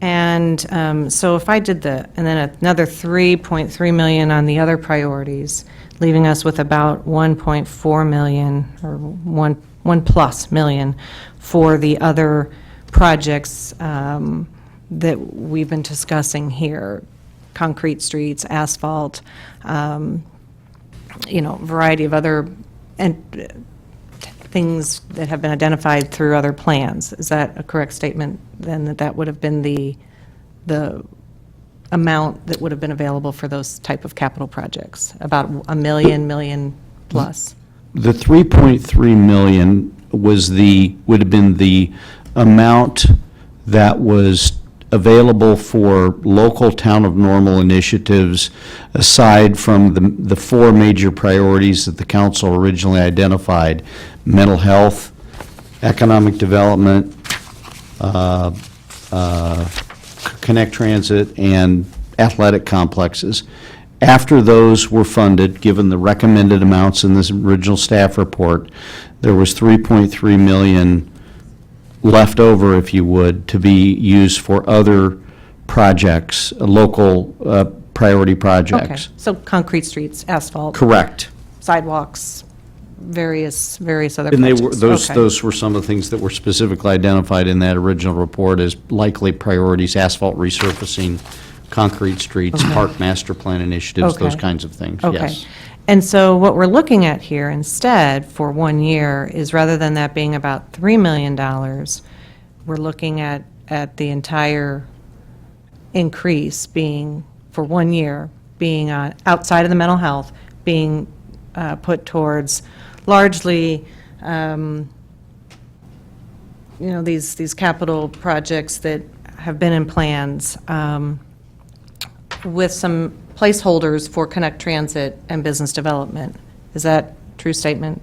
And so if I did and then another 3.3 million on the other priorities, leaving us with about 1.4 million, or 1 plus million for the other projects that we've been discussing here, concrete streets, asphalt, variety of other things that have been identified through other plans. Is that a correct statement, then, that would have been the amount that would have been available for those type of capital projects? About a million plus? The 3.3 million would have been the amount that was available for local town of Normal initiatives, aside from the four major priorities that the council originally identified: mental health, economic development, Connect Transit, and athletic complexes. After those were funded, given the recommended amounts in this original staff report, there was 3.3 million left over, if you would, to be used for other projects, local priority Okay, projects. so concrete streets, asphalt, Correct. sidewalks, various other And projects. Okay. those were some of the things that were specifically identified in that original report as likely priorities: asphalt resurfacing, concrete streets, Okay. park master plan initiatives, those Okay. kinds of things, Okay. yes. And so what we're looking at here instead for 1 year is, rather than that being about $3 million, we're looking at the entire increase being, for 1 year, being outside of the mental health, being put towards largely, these capital projects that have been in plans, with some placeholders for Connect Transit and business development. Is that a true statement?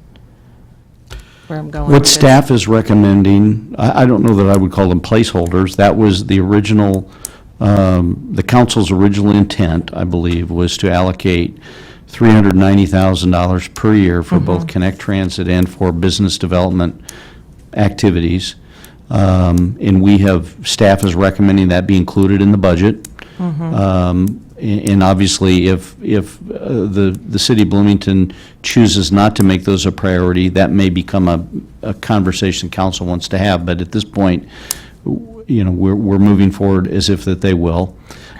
Where I'm going with What this? staff is recommending, I don't know that I would call them placeholders. That was the original, the council's original intent, I believe, was to allocate $390,000 per year for both Connect Transit and for business development activities. And staff is recommending that be included in the budget. And obviously, if the city of Bloomington chooses not to make those a priority, that may become a conversation council wants to have. But at this point, we're moving forward as if that they will.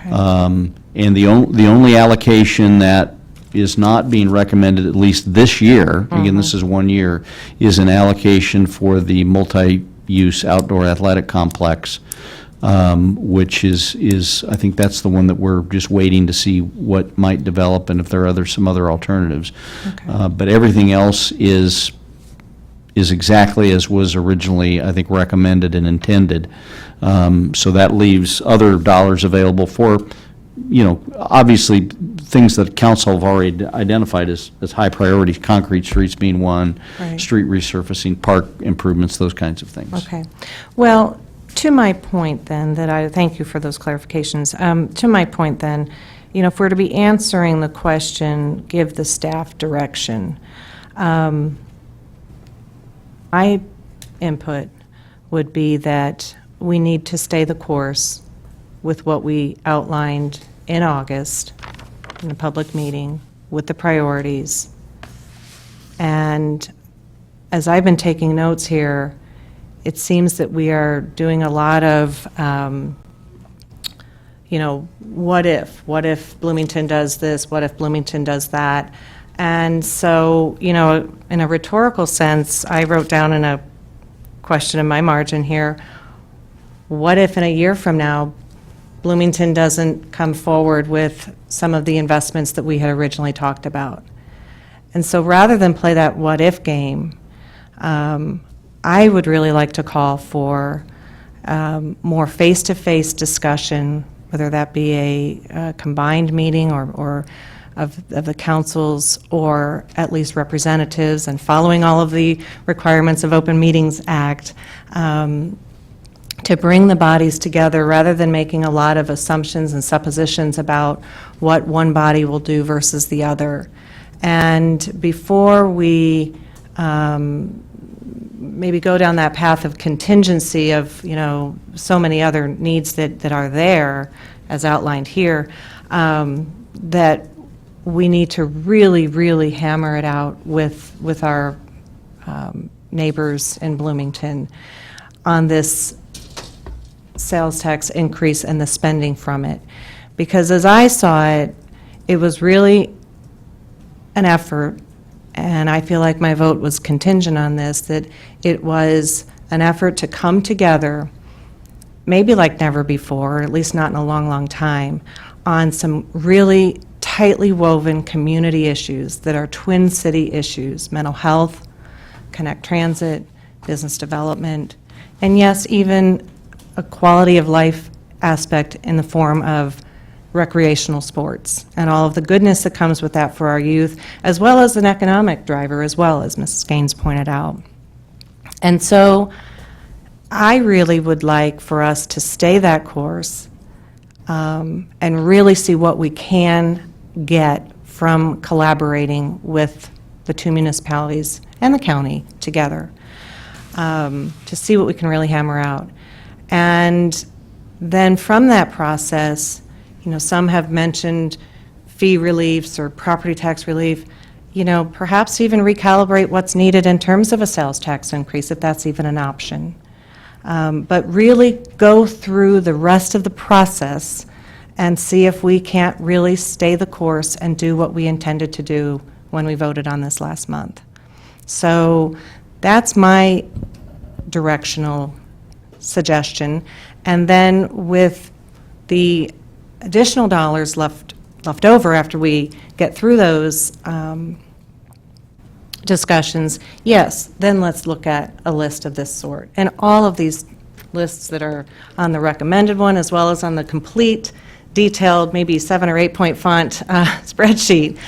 And the only allocation that is not being recommended, at least this year, again, this is 1 year, is an allocation for the multi-use outdoor athletic complex, which is, I think that's the one that we're just waiting to see what might develop and if there are some other alternatives. But everything else is exactly as was originally, I think, recommended and intended. So that leaves other dollars available for, obviously, things that council have already identified as high priority, concrete streets being one, Right. street resurfacing, park improvements, those kinds of things. Okay. Well, to my point then, thank you for those clarifications. To my point then, if we're to be answering the question, give the staff direction, my input would be that we need to stay the course with what we outlined in August in a public meeting with the priorities. And as I've been taking notes here, it seems that we are doing a lot of, what if Bloomington does this, what if Bloomington does that? And so, in a rhetorical sense, I wrote down in a question in my margin here, what if in a year from now, Bloomington doesn't come forward with some of the investments that we had originally talked about? And so rather than play that what-if game, I would really like to call for more face-to-face discussion, whether that be a combined meeting or of the councils, or at least representatives, and following all of the requirements of Open Meetings Act, to bring the bodies together rather than making a lot of assumptions and suppositions about what one body will do versus the other. And before we maybe go down that path of contingency of, so many other needs that are there, as outlined here, that we need to really, really hammer it out with our neighbors in Bloomington on this sales tax increase and the spending from it. Because as I saw it, it was really an effort, and I feel like my vote was contingent on this, that it was an effort to come together, maybe like never before, or at least not in a long, long time, on some really tightly woven community issues that are Twin City issues: mental health, Connect Transit, business development, and yes, even a quality of life aspect in the form of recreational sports and all of the goodness that comes with that for our youth, as well as an economic driver as well, as Mrs. Gaines pointed out. And so I really would like for us to stay that course and really see what we can get from collaborating with the two municipalities and the county together, to see what we can really hammer out. And then from that process, some have mentioned fee reliefs or property tax relief, perhaps even recalibrate what's needed in terms of a sales tax increase, if that's even an option. But really go through the rest of the process and see if we can't really stay the course and do what we intended to do when we voted on this last month. So that's my directional suggestion. And then with the additional dollars left over after we get through those discussions, yes, then let's look at a list of this sort. And all of these lists that are on the recommended one, as well as on the complete, detailed, maybe 7 or 8 point font spreadsheet,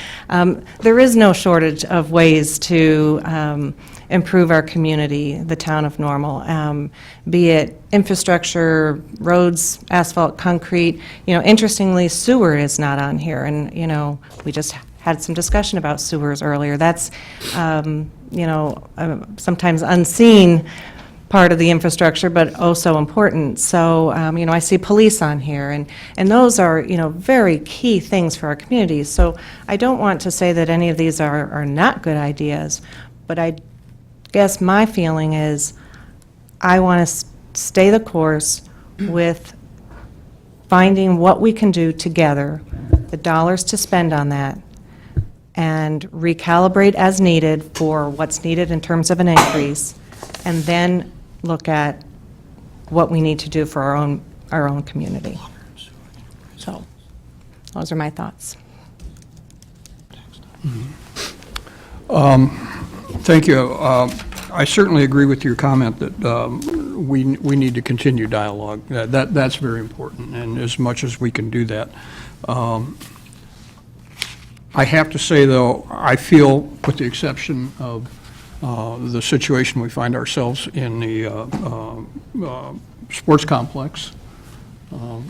there is no shortage of ways to improve our community, the town of Normal, be it infrastructure, roads, asphalt, concrete. Interestingly, sewer is not on here, and, we just had some discussion about sewers earlier. That's, sometimes unseen part of the infrastructure, but oh so important. So, I see police on here, and those are, very key things for our communities. So I don't want to say that any of these are not good ideas, but I guess my feeling is I want to stay the course with finding what we can do together, the dollars to spend on that, and recalibrate as needed for what's needed in terms of an increase, and then look at what we need to do for our own community. So, those are my thoughts. Thank you. I certainly agree with your comment that we need to continue dialogue. That's very important, and as much as we can do that. I have to say, though, I feel, with the exception of the situation we find ourselves in the sports complex,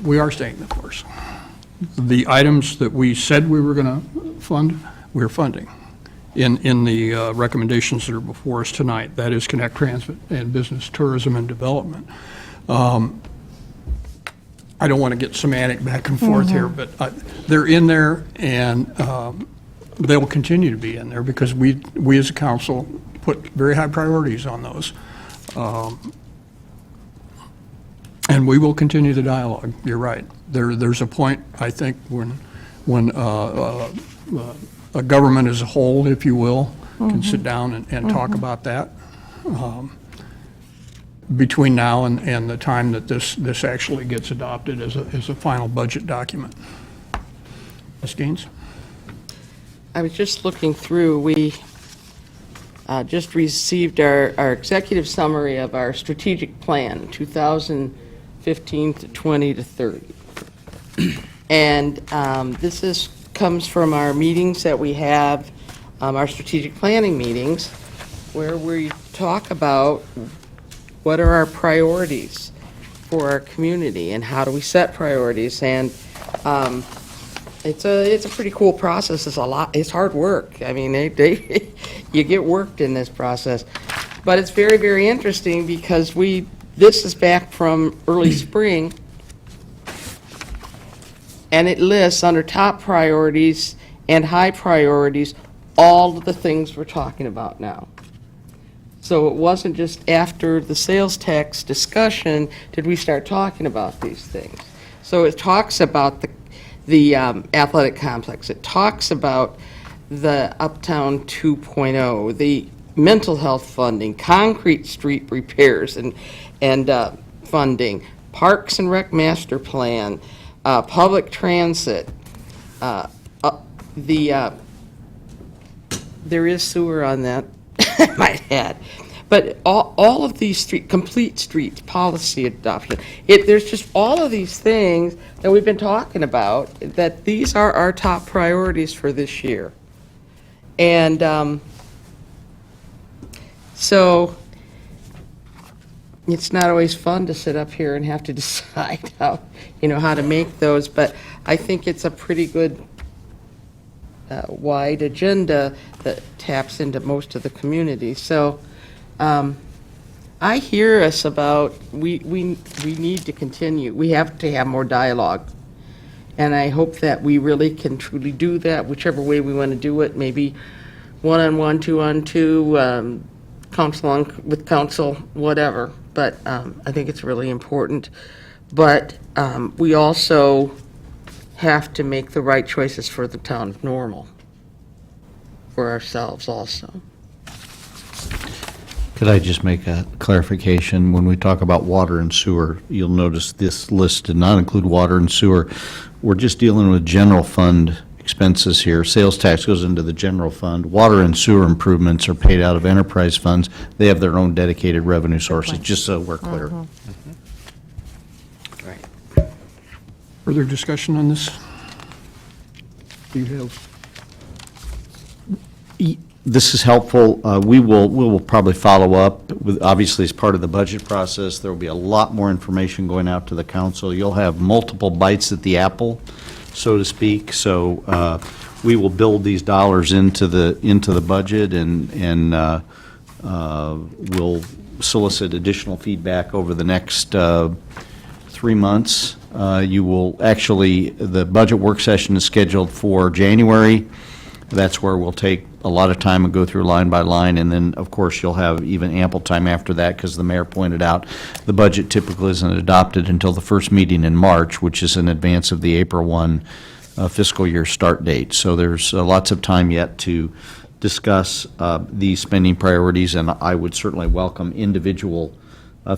we are staying the course. The items that we said we were going to fund, we're funding in the recommendations that are before us tonight. That is Connect Transit and Business Tourism and Development. I don't want to get semantic back and forth here, but they're in there, and they will continue to be in there because we as a council put very high priorities on those. And we will continue the dialogue. You're right. There's a point, I think, when a government as a whole, if you will, can sit down and talk about that. Between now and the time that this actually gets adopted as a final budget document. Ms. Gaines? I was just looking through, we just received our executive summary of our strategic plan, 2015 to 20 to 30. And this comes from our meetings that we have, our strategic planning meetings, where we talk about what are our priorities for our community and how do we set priorities. And it's a pretty cool process. It's hard work. I mean, you get worked in this process, but it's very, very interesting because this is back from early spring, and it lists under top priorities and high priorities all of the things we're talking about now. So it wasn't just after the sales tax discussion did we start talking about these things. So it talks about the athletic complex. It talks about the Uptown 2.0, the mental health funding, concrete street repairs and funding, Parks and Rec Master Plan, public transit. There is sewer on that, I might add. But all of these complete streets, policy adoption, there's just all of these things that we've been talking about, that these are our top priorities for this year. And so it's not always fun to sit up here and have to decide how to make those, but I think it's a pretty good wide agenda that taps into most of the community. So I hear us about we need to continue. We have to have more dialogue. And I hope that we really can truly do that, whichever way we want to do it, maybe one-on-one, two-on-two, council with council, whatever. But I think it's really important. But we also have to make the right choices for the town of Normal. for ourselves also. Could I just make a clarification? When we talk about water and sewer, you'll notice this list did not include water and sewer. We're just dealing with general fund expenses here. Sales tax goes into the general fund. Water and sewer improvements are paid out of enterprise funds. They have their own dedicated revenue sources, just so we're clear. Right. Further discussion on this? Do you have? This is helpful. We will probably follow up with, obviously, as part of the budget process. There will be a lot more information going out to the council. You'll have multiple bites at the apple, so to speak. So we will build these dollars into the budget, and we'll solicit additional feedback over the next 3 months. You will actually, the budget work session is scheduled for January. That's where we'll take a lot of time and go through line by line, and then, of course, you'll have even ample time after that, because the mayor pointed out the budget typically isn't adopted until the first meeting in March, which is in advance of the April 1 fiscal year start date. So there's lots of time yet to discuss these spending priorities, and I would certainly welcome individual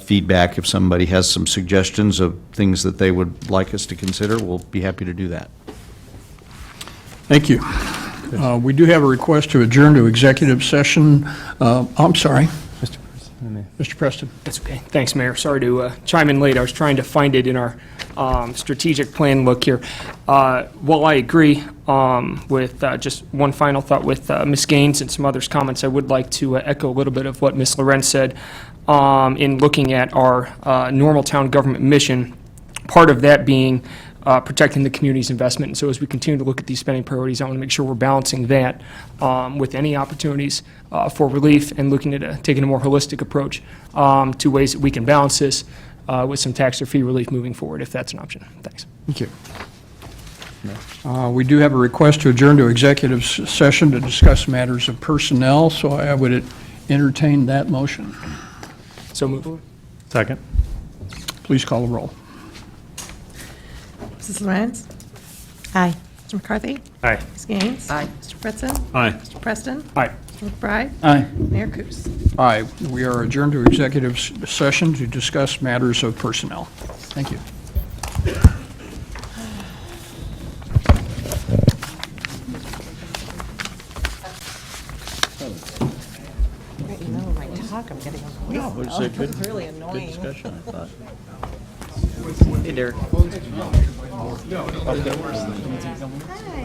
feedback. If somebody has some suggestions of things that they would like us to consider, we'll be happy to do that. Thank you. We do have a request to adjourn to executive session. I'm sorry. Mr. Preston. That's okay. Thanks, Mayor. Sorry to chime in late. I was trying to find it in our strategic plan look here. While I agree with just one final thought with Ms. Gaines and some others' comments, I would like to echo a little bit of what Ms. Lorenz said in looking at our normal town government mission, part of that being protecting the community's investment. And so as we continue to look at these spending priorities, I want to make sure we're balancing that with any opportunities for relief and looking at taking a more holistic approach to ways that we can balance this with some tax or fee relief moving forward, if that's an option. Thanks. Thank you. We do have a request to adjourn to executive session to discuss matters of personnel, so I would entertain that motion. So move. Second. Please call the roll. Mrs. Lorenz? Aye. Mr. McCarthy? Aye. Ms. Gaines? Aye. Mr. Preston? Aye. Mr. Preston? Aye. Mr. McBride? Aye. Mayor Kus? Aye. We are adjourned to executive session to discuss matters of personnel. Thank you. You know, when I talk, I'm getting a voice. It's really annoying. Discussion, I thought. Hey, Derek.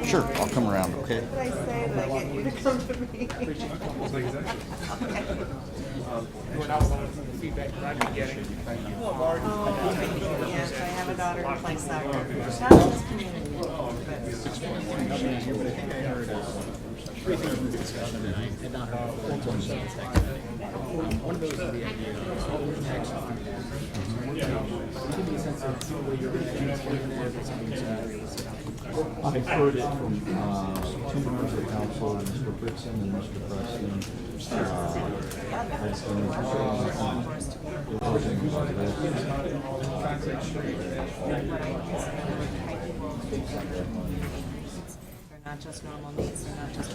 Sure, I'll come around, okay? I say that I get you to come to me? Yes, I have a daughter who plays soccer. Not in this community, I've heard it from two members of the council, Mr. Fritzen and Mr. Preston. They're not just normal needs, they're not just.